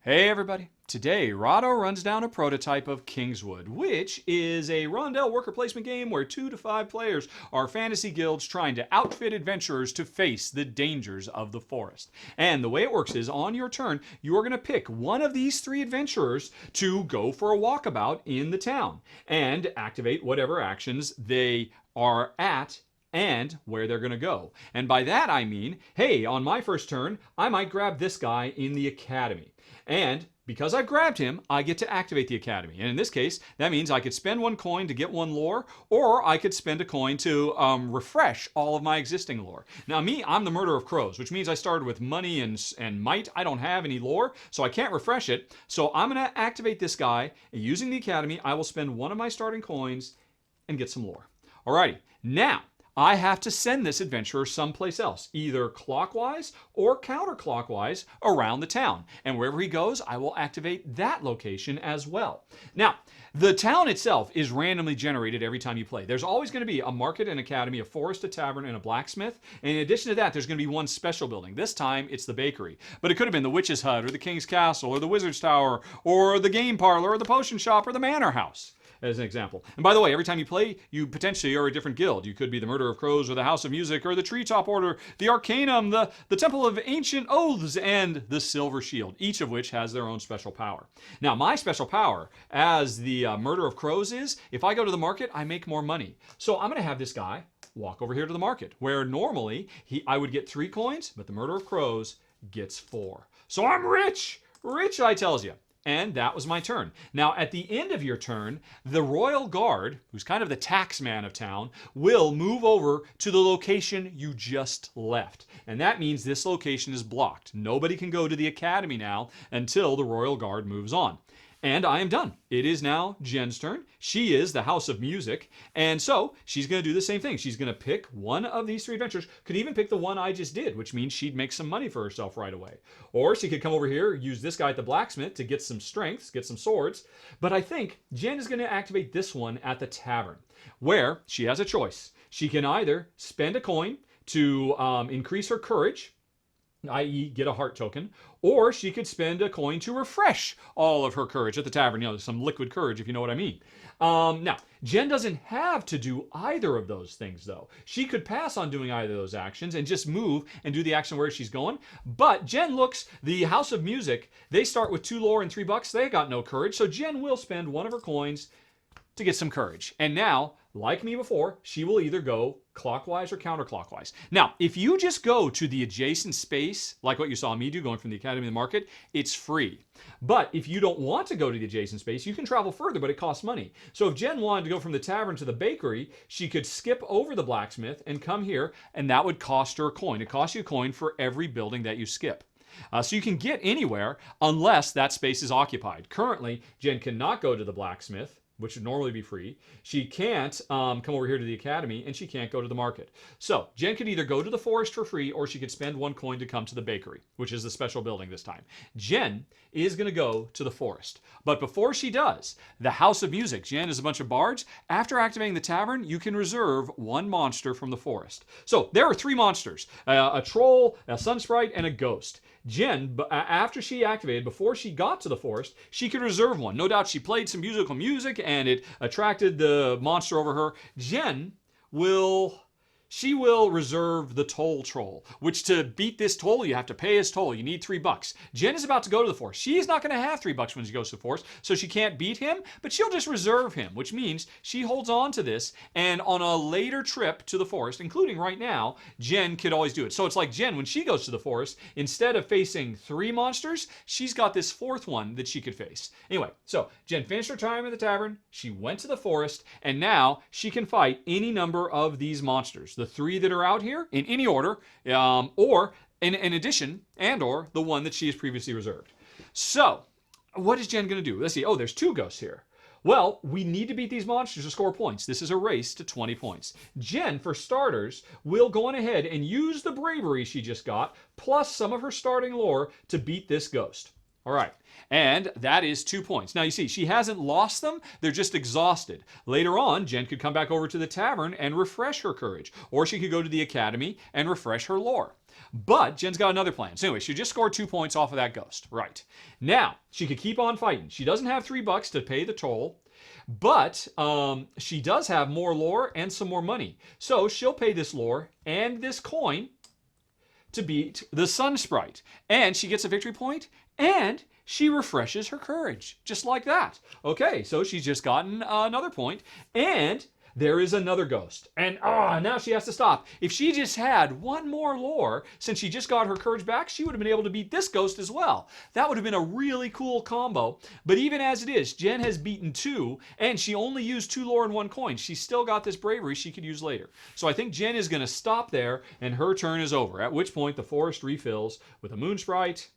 Hey everybody! Today, Rahdo runs down a prototype of Kingswood, which is a rondel worker placement game where 2 to 5 players are fantasy guilds trying to outfit adventurers to face the dangers of the forest. And the way it works is, on your turn, you are going to pick one of these 3 adventurers to go for a walkabout in the town and activate whatever actions they are at and where they're going to go. And by that I mean, hey, on my first turn, I might grab this guy in the academy. And because I've grabbed him, I get to activate the academy. And in this case, that means I could spend 1 coin to get 1 lore, or I could spend a coin to refresh all of my existing lore. Now me, I'm the murder of crows, which means I started with money and might. I don't have any lore, so I can't refresh it. So I'm going to activate this guy, and using the academy, I will spend 1 of my starting coins and get some lore. Alrighty, now I have to send this adventurer someplace else, either clockwise or counterclockwise around the town. And wherever he goes, I will activate that location as well. Now, the town itself is randomly generated every time you play. There's always going to be a market, an academy, a forest, a tavern, and a blacksmith. And in addition to that, there's going to be 1 special building. This time, it's the bakery. But it could have been the witch's hut, or the king's castle, or the wizard's tower, or the game parlor, or the potion shop, or the manor house, as an example. And by the way, every time you play, you potentially are a different guild. You could be the Murder of Crows, or the House of Music, or the Treetop Order, the Arcanum, the Temple of Ancient Oaths, and the Silver Shield, each of which has their own special power. Now, my special power as the Murder of Crows is, if I go to the market, I make more money. So I'm going to have this guy walk over here to the market, where normally I would get 3 coins, but the Murder of Crows gets 4. So I'm rich! Rich, I tells you. And that was my turn. Now, at the end of your turn, the Royal Guard, who's kind of the tax man of town, will move over to the location you just left. And that means this location is blocked. Nobody can go to the academy now until the Royal Guard moves on. And I am done. It is now Jen's turn. She is the House of Music. And so she's going to do the same thing. She's going to pick one of these 3 adventures. Could even pick the one I just did, which means she'd make some money for herself right away. Or she could come over here, use this guy at the blacksmith to get some strengths, get some swords. But I think Jen is going to activate this one at the tavern, where she has a choice. She can either spend a coin to increase her courage, i.e. get a heart token, or she could spend a coin to refresh all of her courage at the tavern. You know, some liquid courage, if you know what I mean. Now, Jen doesn't have to do either of those things, though. She could pass on doing either of those actions and just move and do the action where she's going. But Jen looks, the House of Music, they start with 2 lore and $3. They got no courage, so Jen will spend 1 of her coins to get some courage. And now, like me before, she will either go clockwise or counterclockwise. Now, if you just go to the adjacent space, like what you saw me do going from the academy to the market, it's free. But if you don't want to go to the adjacent space, you can travel further, but it costs money. So if Jen wanted to go from the tavern to the bakery, she could skip over the blacksmith and come here, and that would cost her a coin. It costs you a coin for every building that you skip. So you can get anywhere unless that space is occupied. Currently, Jen cannot go to the blacksmith, which would normally be free. She can't come over here to the academy, and she can't go to the market. So Jen could either go to the forest for free, or she could spend 1 coin to come to the bakery, which is the special building this time. Jen is going to go to the forest. But before she does, the House of Music, Jen is a bunch of bards. After activating the tavern, you can reserve 1 monster from the forest. So there are 3 monsters, a troll, a sun sprite, and a ghost. Jen, after she activated, before she got to the forest, she could reserve 1. No doubt she played some musical music and it attracted the monster over her. Jen will reserve the toll troll, which to beat this toll, you have to pay his toll. You need $3. Jen is about to go to the forest. She's not going to have $3 when she goes to the forest, so she can't beat him, but she'll just reserve him, which means she holds on to this, and on a later trip to the forest, including right now, Jen could always do it. So it's like Jen, when she goes to the forest, instead of facing 3 monsters, she's got this 4th one that she could face. Anyway, so Jen finished her time at the tavern, she went to the forest, and now she can fight any number of these monsters. The 3 that are out here in any order, or in addition, or the one that she has previously reserved. So, what is Jen going to do? Let's see. Oh, there's 2 ghosts here. Well, we need to beat these monsters to score points. This is a race to 20 points. Jen, for starters, will go on ahead and use the bravery she just got, plus some of her starting lore, to beat this ghost. All right, and that is 2 points. Now you see, she hasn't lost them, they're just exhausted. Later on, Jen could come back over to the tavern and refresh her courage, or she could go to the academy and refresh her lore. But Jen's got another plan. So anyway, she just scored 2 points off of that ghost. Right. Now, she could keep on fighting. She doesn't have $3 to pay the toll, but she does have more lore and some more money. So she'll pay this lore and this coin to beat the sun sprite. And she gets a victory point, and she refreshes her courage, just like that. Okay, so she's just gotten another point, and there is another ghost. And now she has to stop. If she just had one more lore, since she just got her courage back, she would have been able to beat this ghost as well. That would have been a really cool combo. But even as it is, Jen has beaten 2, and she only used 2 lore and 1 coin. She's still got this bravery she could use later. So I think Jen is going to stop there, and her turn is over, at which point the forest refills with a moon sprite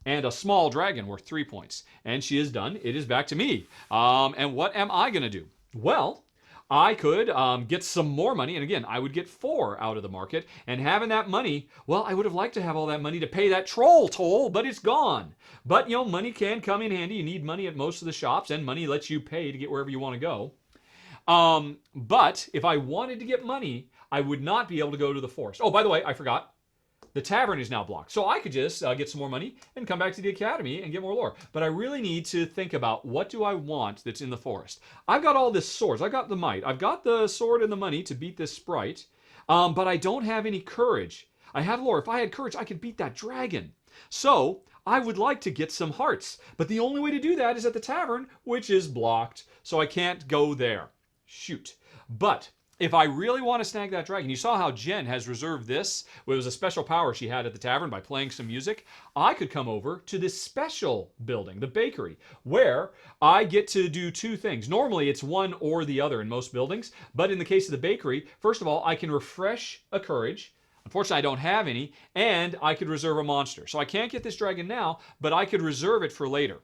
and a small dragon worth 3 points. And she is done. It is back to me. And what am I going to do? Well, I could get some more money, and again, I would get 4 out of the market, and having that money, well, I would have liked to have all that money to pay that troll toll, but it's gone. But, money can come in handy. You need money at most of the shops, and money lets you pay to get wherever you want to go. But if I wanted to get money, I would not be able to go to the forest. Oh, by the way, I forgot. The tavern is now blocked. So I could just get some more money and come back to the academy and get more lore. But I really need to think about, what do I want that's in the forest? I've got all this swords. I've got the might. I've got the sword and the money to beat this sprite. But I don't have any courage. I have lore. If I had courage, I could beat that dragon. So I would like to get some hearts. But the only way to do that is at the tavern, which is blocked. So I can't go there. Shoot. But if I really want to snag that dragon, you saw how Jen has reserved this. It was a special power she had at the tavern by playing some music. I could come over to this special building, the bakery, where I get to do 2 things. Normally, it's one or the other in most buildings. But in the case of the bakery, first of all, I can refresh a courage. Unfortunately, I don't have any. And I could reserve a monster. So I can't get this dragon now, but I could reserve it for later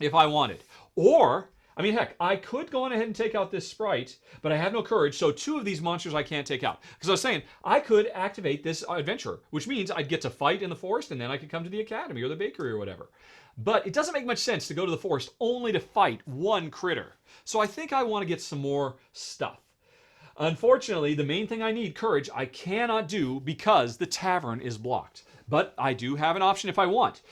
if I wanted. Or, heck, I could go on ahead and take out this sprite, but I have no courage, so 2 of these monsters I can't take out. Because I was saying, I could activate this adventure, which means I'd get to fight in the forest, and then I could come to the academy or the bakery or whatever. But it doesn't make much sense to go to the forest only to fight one critter. So I think I want to get some more stuff. Unfortunately, the main thing I need, courage, I cannot do because the tavern is blocked. But I do have an option if I want.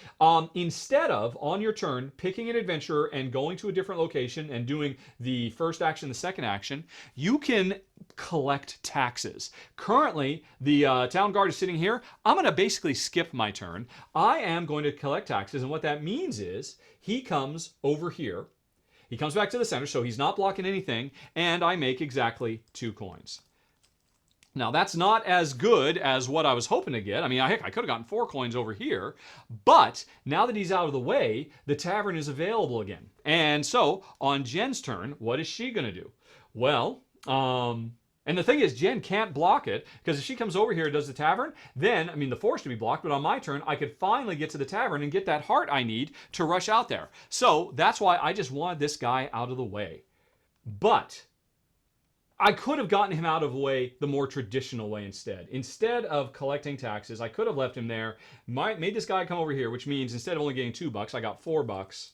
Instead of, on your turn, picking an adventurer and going to a different location and doing the first action, the second action, you can collect taxes. Currently, the town guard is sitting here. I'm going to basically skip my turn. I am going to collect taxes, and what that means is he comes over here. He comes back to the center, so he's not blocking anything, and I make exactly 2 coins. Now, that's not as good as what I was hoping to get. Heck, I could have gotten 4 coins over here. But now that he's out of the way, the tavern is available again. And so, on Jen's turn, what is she going to do? Well, and the thing is, Jen can't block it, because if she comes over here and does the tavern, then, the forest would be blocked, but on my turn, I could finally get to the tavern and get that heart I need to rush out there. So, that's why I just wanted this guy out of the way. But I could have gotten him out of the way the more traditional way instead. Instead of collecting taxes, I could have left him there, made this guy come over here, which means instead of only getting $2, I got $4.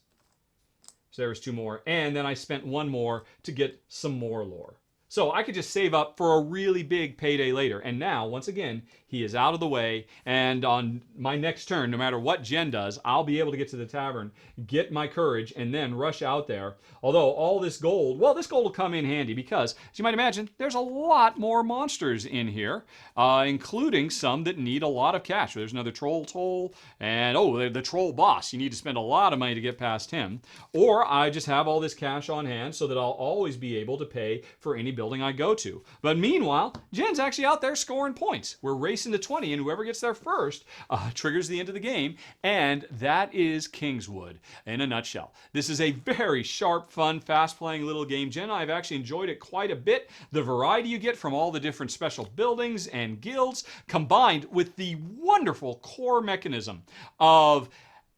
So there was 2 more. And then I spent 1 more to get some more lore. So I could just save up for a really big payday later. And now, once again, he is out of the way. And on my next turn, no matter what Jen does, I'll be able to get to the tavern, get my courage, and then rush out there. Although all this gold, well, this gold will come in handy because, as you might imagine, there's a lot more monsters in here, including some that need a lot of cash. There's another troll toll, and the troll boss. You need to spend a lot of money to get past him. Or I just have all this cash on hand so that I'll always be able to pay for any building I go to. But meanwhile, Jen's actually out there scoring points. We're racing to 20, and whoever gets there first triggers the end of the game, and that is Kingswood in a nutshell. This is a very sharp, fun, fast-playing little game. Jen and I have actually enjoyed it quite a bit. The variety you get from all the different special buildings and guilds, combined with the wonderful core mechanism of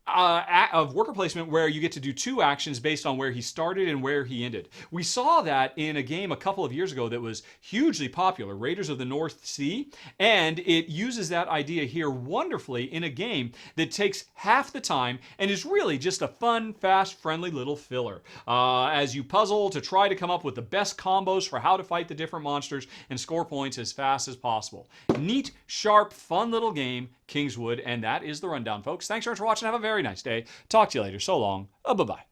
of worker placement where you get to do 2 actions based on where he started and where he ended. We saw that in a game a couple of years ago that was hugely popular, Raiders of the North Sea, and it uses that idea here wonderfully in a game that takes half the time and is really just a fun, fast, friendly little filler. As you puzzle to try to come up with the best combos for how to fight the different monsters and score points as fast as possible. Neat, sharp, fun little game, Kingswood, and that is the rundown, folks. Thanks so much for watching. Have a very nice day. Talk to you later. So long. Bye-bye.